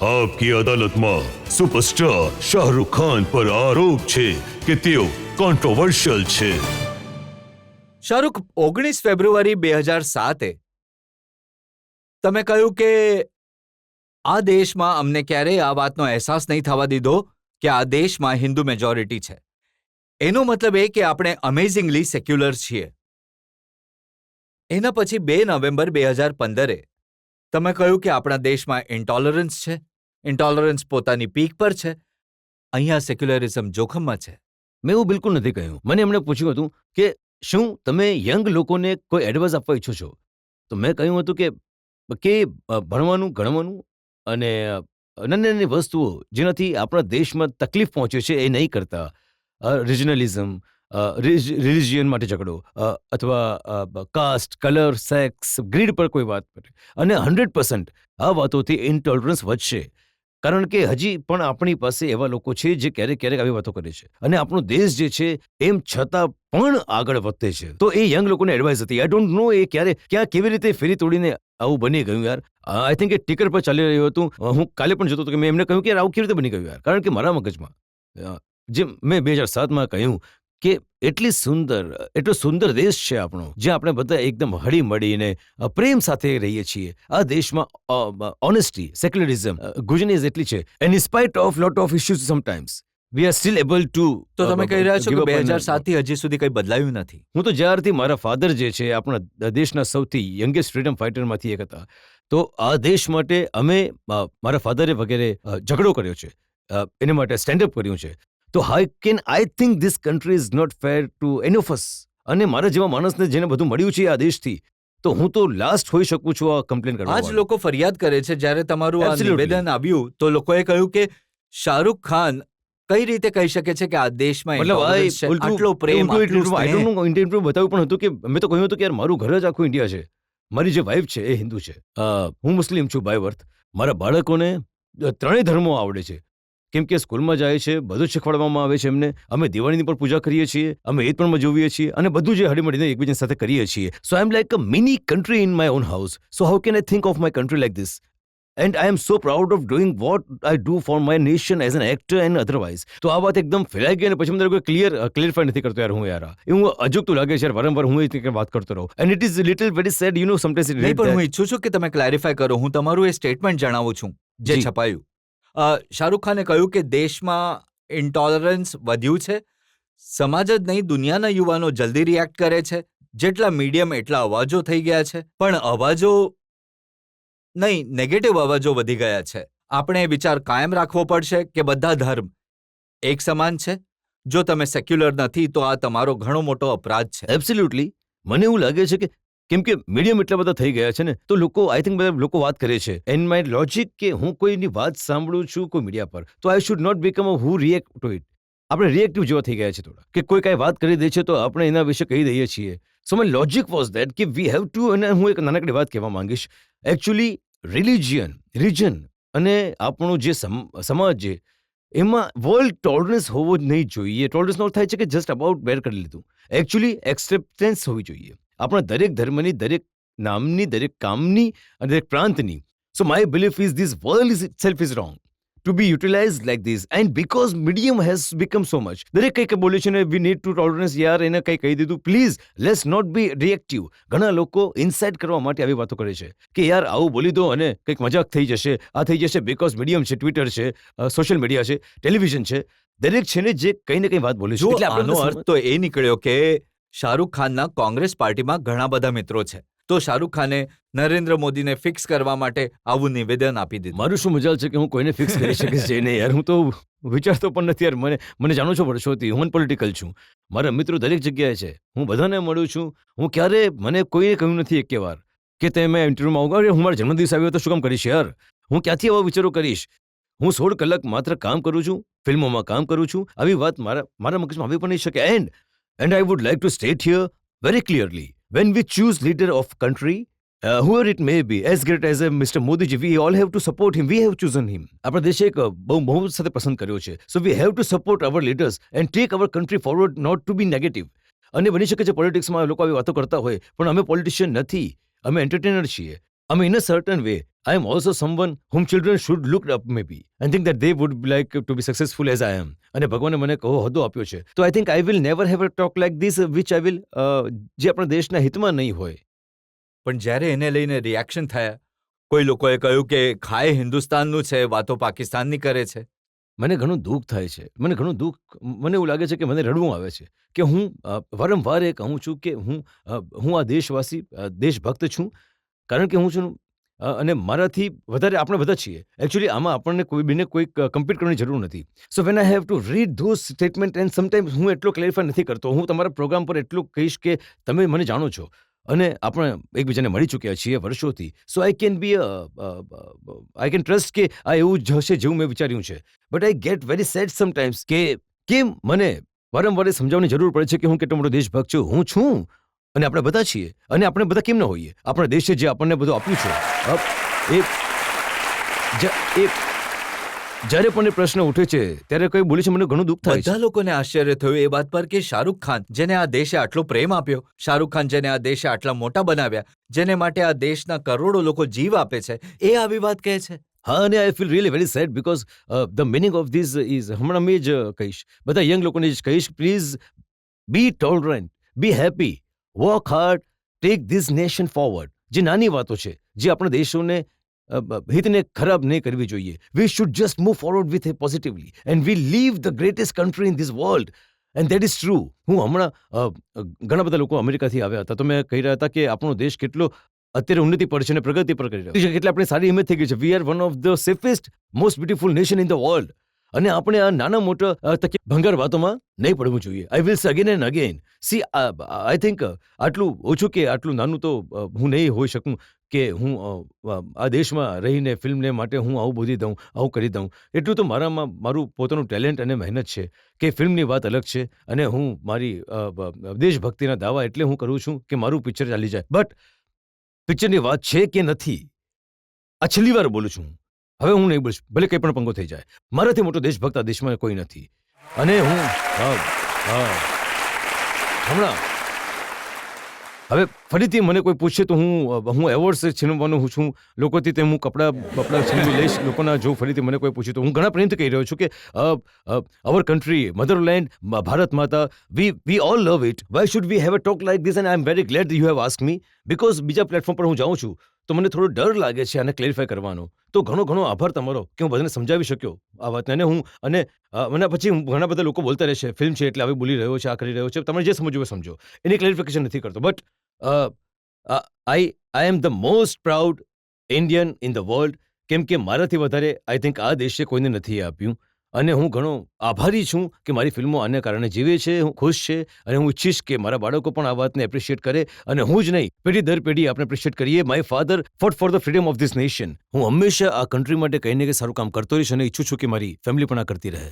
આપકી અદાલતમાં સુપરસ્ટાર શાહરુખ ખાન પર આરોપ છે કે તેઓ કોન્ટ્રોવર્શિયલ છે. શાહરુખ, 19 ફેબ્રુઆરી 2007 તમે કહ્યું કે આ દેશમાં અમને ક્યારેય આ વાતનો અહેસાસ નહીં થવા દીધો કે આ દેશમાં હિન્દુ મેજોરિટી છે. એનો મતલબ એ કે આપણે અમેઝિંગલી સેક્યુલર છીએ. એના પછી 2 નવેમ્બર 2015 તમે કહ્યું કે આપણા દેશમાં ઇન્ટોલરન્સ છે. ઇન્ટોલરન્સ પોતાની પીક પર છે. અહીંયા સેક્યુલરિઝમ જોખમમાં છે. મેં એવું બિલકુલ નથી કહ્યું. મને એમણે પૂછ્યું હતું કે શું તમે યંગ લોકોને કોઈ એડવાઇસ આપવા ઈચ્છો છો? તો મેં કહ્યું હતું કે ભણવાનું, ગણવાનું અને નાની નાની વસ્તુઓ જેનાથી આપણા દેશમાં તકલીફ પહોંચે છે એ નહીં કરતા. રિજનલિઝમ, રિલિજિયન માટે ઝઘડો, અથવા કાસ્ટ, કલર, સેક્સ, ગ્રીડ પર કોઈ વાત કરે. અને 100% આ વાતોથી ઇન્ટોલરન્સ વધશે. કારણ કે હજી પણ આપણી પાસે એવા લોકો છે જે ક્યારેક ક્યારેક આવી વાતો કરે છે અને આપણો દેશ જે છે એમ છતાં પણ આગળ વધે છે. તો એ યંગ લોકોને એડવાઇસ હતી. આઈ ડોન્ટ નો એ ક્યાં કેવી રીતે ફેરી તોડીને આવું બની ગયું યાર. આઈ થિંક એ ટીકર પર ચાલી રહ્યું હતું. હું કાલે પણ જોતો હતો કે મેં એમને કહ્યું કે યાર આવું કેવી રીતે બની ગયું યાર. કારણ કે મારા મગજમાં જે મેં 2007માં કહ્યું કે એટલો સુંદર દેશ છે આપણો, જ્યાં આપણે બધા એકદમ હળી મળીને પ્રેમ સાથે રહીએ છીએ. આ દેશમાં ઓનેસ્ટી, સેક્યુલરિઝમ, ગુજનીઝ એટલી છે. And in spite of lot of issues sometimes we are still able to. તો તમે કહી રહ્યા છો કે 2007 થી હજી સુધી કંઈ બદલાયું નથી? હું તો જ્યારથી મારા ફાધર જે છે આપણા દેશના સૌથી યંગેસ્ટ ફ્રીડમ ફાઇટરમાંથી એક હતા, તો આ દેશ માટે મારા ફાધરે વગેરે ઝઘડો કર્યો છે, એના માટે સ્ટેન્ડઅપ કર્યું છે. તો I think this country is not fair to any of us. અને મારા જેવા માણસને જેને બધું મળ્યું છે આ દેશથી, તો હું તો લાસ્ટ હોઈ શકું છું આ કમ્પ્લેન કરવા. આજ લોકો ફરિયાદ કરે છે. જ્યારે તમારું આ નિવેદન આવ્યું તો લોકોએ કહ્યું કે શાહરુખ ખાન કઈ રીતે કહી શકે છે કે આ દેશમાં આટલો પ્રેમ, ઇન્ટરવ્યુ બતાવ્યું પણ હતું કે મેં તો કહ્યું હતું કે યાર મારું ઘર જ આખું ઇન્ડિયા છે. મારી જે વાઇફ છે એ હિન્દુ છે, હું મુસ્લિમ છું બાય બર્થ. મારા બાળકોને 3 ધર્મો આવડે છે, કેમ કે સ્કૂલમાં જાય છે, બધું શીખવાડવામાં આવે છે એમને. અમે દિવાળીની પણ પૂજા કરીએ છીએ, અમે ઈદ પણ મજવીએ છીએ અને બધું જે હળીમળીને એકબીજા સાથે કરીએ છીએ. So I am like a mini country in my own house. So how can I think of my country like this? And I am so proud of doing what I do for my nation as an actor and otherwise. તો આ વાત એકદમ ફેલાઈ ગઈ અને પછી મને કોઈ ક્લિયરફાઈ નથી કરતો યાર. હું યાર એવું અજુગતું લાગે છે યાર, વારંવાર હું એ વાત કરતો રહું. And it is little very sad, you know sometimes. નહીં, પણ હું ઈચ્છું છું કે તમે ક્લેરિફાય કરો. હું તમારું એ સ્ટેટમેન્ટ જણાવું છું જે છપાયું. શાહરુખ ખાને કહ્યું કે દેશમાં ઇન્ટોલરન્સ વધ્યું છે. સમાજ જ નહીં, દુનિયાના યુવાનો જલ્દી રિએક્ટ કરે છે. જેટલા મીડિયમ એટલા અવાજો થઈ ગયા છે, પણ અવાજો નહીં, નેગેટિવ અવાજો વધી ગયા છે. આપણે એ વિચાર કાયમ રાખવો પડશે કે બધા ધર્મ એક સમાન છે. જો તમે સેક્યુલર નથી તો આ તમારો ઘણો મોટો અપરાધ છે. એબ્સોલ્યુટલી. મને એવું લાગે છે કે કેમ કે મીડિયમ એટલા બધા થઈ ગયા છે ને, તો લોકો આઈ થિંક બધા લોકો વાત કરે છે. એન્ડ માય લોજિક કે હું કોઈની વાત સાંભળું છું કોઈ મીડિયા પર, તો I should not become a who react to it. આપણે રિએક્ટિવ જેવા થઈ ગયા છે થોડા, કે કોઈ કાંઈ વાત કરી દે છે તો આપણે એના વિશે કહી દઈએ છીએ. સો માય લોજિક વોઝ ધેટ કે વી હેવ ટુ. અને હું એક નાનકડી વાત કહેવા માંગીશ. એકચ્યુઅલી રિજન અને આપણું જે સમાજ છે એમાં વર્લ્ડ ટોલરન્સ હોવો જ નહીં જોઈએ. ટોલરન્સનો અર્થ થાય છે કે જસ્ટ અબાઉટ બેર કરી લીધું. એકચ્યુઅલી એક્સેપ્ટન્સ હોવી જોઈએ આપણા દરેક ધર્મની, દરેક નામની, દરેક કામની અને દરેક પ્રાંતની. So my belief is this world is itself is wrong to be utilized like this. And because medium has become so much, દરેક કંઈક બોલે છે ને વી નીડ ટુ ટોલરન્સ. યાર એને કંઈ કહી દીધું, please let's not be reactive. ઘણા લોકો ઇન્સાઇટ કરવા માટે આવી વાતો કરે છે કે યાર આવું બોલી દો અને કંઈક મજાક થઈ જશે, આ થઈ જશે. બીકોઝ મીડિયમ છે, ટ્વિટર છે, સોશિયલ મીડિયા છે, ટેલિવિઝન છે, દરેક છે ને જે કંઈ ને કંઈ વાત બોલે છે. એટલે આનો અર્થ તો એ નીકળ્યો કે શાહરુખ ખાનના કોંગ્રેસ પાર્ટીમાં ઘણા બધા મિત્રો છે, તો શાહરુખ ખાને નરેન્દ્ર મોદીને ફિક્સ કરવા માટે આવું નિવેદન આપી દીધું. મારું શું મજાલ છે કે હું કોઈને ફિક્સ કરી શકીશ નહીં યાર. હું તો વિચારતો પણ નથી યાર. મને જાણો છો વર્ષોથી, હું પોલિટિકલ છું. મારા મિત્રો દરેક જગ્યાએ છે, હું બધાને મળું છું. હું ક્યારે મને કોઈને કહ્યું નથી એક વાર કે તમે ઇન્ટરવ્યુમાં આવો. હું મારા જન્મદિવસ આવ્યો તો શું કામ કરીશ યાર? હું ક્યાંથી આવા વિચારો કરીશ? હું 16 કલાક માત્ર કામ કરું છું, ફિલ્મોમાં કામ કરું છું. આવી વાત મારા મગજમાં આવી પણ નહીં શકે. And I would like to state here very clearly, when we choose leader of country, whoever it may be, as great as Mr. Modi ji, we all have to support him. We have chosen him. આપણા દેશે એક બહુ સાથે પસંદ કર્યો છે. So we have to support our leaders and take our country forward, not to be negative. અને બની શકે છે પોલિટિક્સમાં લોકો આવી વાતો કરતા હોય, પણ અમે પોલિટિશિયન નથી, અમે એન્ટરટેનર છીએ. અમે in a certain way I am also someone whom children should look up maybe and think that they would like to be successful as I am. અને ભગવાને મને કહો હોદ્દો આપ્યો છે. તો I think I will never have a talk like this which I will જે આપણા દેશના હિતમાં નહીં હોય. પણ જ્યારે એને લઈને રિએક્શન થયા, કોઈ લોકોએ કહ્યું કે ખાય હિન્દુસ્તાનનું છે, વાતો પાકિસ્તાનની કરે છે. મને ઘણું દુઃખ થાય છે. મને એવું લાગે છે કે મને રડવું આવે છે કે હું વારંવાર એ કહું છું કે હું આ દેશવાસી દેશભક્ત છું, કારણ કે હું છું અને મારાથી વધારે આપણે બધા છીએ. એકચ્યુઅલી આમાં આપણને કોઈ કમ્પીટ કરવાની જરૂર નથી. So when I have to read those statement and sometimes હું એટલો ક્લેરિફાય નથી કરતો. હું તમારા પ્રોગ્રામ પર એટલું કહીશ કે તમે મને જાણો છો અને આપણે એકબીજાને મળી ચૂક્યા છીએ વર્ષોથી. સો આઈ કેન ટ્રસ્ટ કે આ એવું જ હશે જેવું મેં વિચાર્યું છે. But I get very sad sometimes કે કેમ મને વારંવાર સમજાવવાની જરૂર પડે છે કે હું કેટલો મોટો દેશભક્ત છું. હું છું અને આપણે બધા છીએ અને આપણે બધા કેમ ન હોઈએ. આપણા દેશે જે આપણને બધું આપ્યું છે જ્યારે પણ એ પ્રશ્ન ઉઠે છે ત્યારે કોઈ બોલે છે મને ઘણું દુઃખ થાય છે. બધા લોકોને આશ્ચર્ય થયું એ વાત પર કે શાહરૂખ ખાન, જેને આ દેશે આટલો પ્રેમ આપ્યો, શાહરૂખ ખાન જેને આ દેશે આટલા મોટા બનાવ્યા, જેને માટે આ દેશના કરોડો લોકો જીવ આપે છે, એ આવી વાત કહે છે. હા, અને I feel really very sad because the meaning of this is, હમણાં મેં જ કહીશ, બધા યંગ લોકોને જ કહીશ, please be tolerant, be happy, work hard, take this nation forward. જે નાની વાતો છે, જે આપણા દેશોને હિતને ખરાબ નહીં કરવી જોઈએ. We should just move forward with positively and we leave the greatest country in this world and that is true. હું હમણાં ઘણા બધા લોકો અમેરિકાથી આવ્યા હતા તો મેં કહી રહ્યા હતા કે આપણો દેશ કેટલો અત્યારે ઉન્નતિ પર છે અને પ્રગતિ પર કરી રહ્યો છે, એટલે આપણે સારી ઇમેજ થઈ ગઈ છે. We are one of the safest most beautiful nation in the world. અને આપણે આ નાના મોટા ભંગાર વાતોમાં નહીં પડવું જોઈએ. આઈ વિલ સે again and again. C I think આટલું ઓછું કે આટલું નાનું તો હું નહીં હોઈ શકું કે હું આ દેશમાં રહીને ફિલ્મને માટે હું આવું બોલી દઉં, આવું કરી દઉં. એટલું તો મારું પોતાનું ટેલેન્ટ અને મહેનત છે કે ફિલ્મની વાત અલગ છે અને હું મારી દેશભક્તિના દાવા એટલે હું કરું છું કે મારું પિક્ચર ચાલી જાય. બટ પિક્ચરની વાત છે કે નથી, આ છેલ્લી વાર બોલું છું. હવે હું નહીં બોલીશ, ભલે કંઈ પણ પંગો થઈ જાય. મારાથી મોટો દેશભક્ત આ દેશમાં કોઈ નથી. અને હું હમણાં હવે ફરીથી મને કોઈ પૂછે તો હું એવોર્ડ્સ છીનવવાનો હું છું લોકોથી, તે હું કપડાં છીનવી લઈશ લોકોના. જો ફરીથી મને કોઈ પૂછે તો હું ઘણા પ્રેમથી કહી રહ્યો છું કે અવર કન્ટ્રી, મધરલેન્ડ, ભારત માતા, we all love it. Why should we have a talk like this? And I am very glad you have ask me, because બીજા પ્લેટફોર્મ પર હું જાઉં છું તો મને થોડો ડર લાગે છે આને ક્લેરિફાય કરવાનો. તો ઘણો આભાર તમારો કે હું બધાને સમજાવી શક્યો આ વાતને. અને મને પછી ઘણા બધા લોકો બોલતા રહેશે ફિલ્મ છે એટલે આવી બોલી રહ્યો છે, આ કરી રહ્યો છે. તમે જે સમજવું એ સમજો, એની ક્લેરિફિકેશન નથી કરતો. But I am the most proud Indian in the world, કેમ કે મારાથી વધારે આઈ થિંક આ દેશે કોઈને નથી આપ્યું. અને હું ઘણો આભારી છું કે મારી ફિલ્મો આને કારણે જીવે છે. હું ખુશ છે અને હું ઈચ્છીશ કે મારા બાળકો પણ આ વાતને એપ્રિશિએટ કરે અને હું જ નહીં, પેઢી દર પેઢી આપણે એપ્રિશિએટ કરીએ. My father fought for the freedom of this nation. હું હંમેશા આ કન્ટ્રી માટે કંઈ ને કંઈ સારું કામ કરતો રહીશ અને ઈચ્છું છું કે મારી ફેમિલી પણ આ કરતી રહે.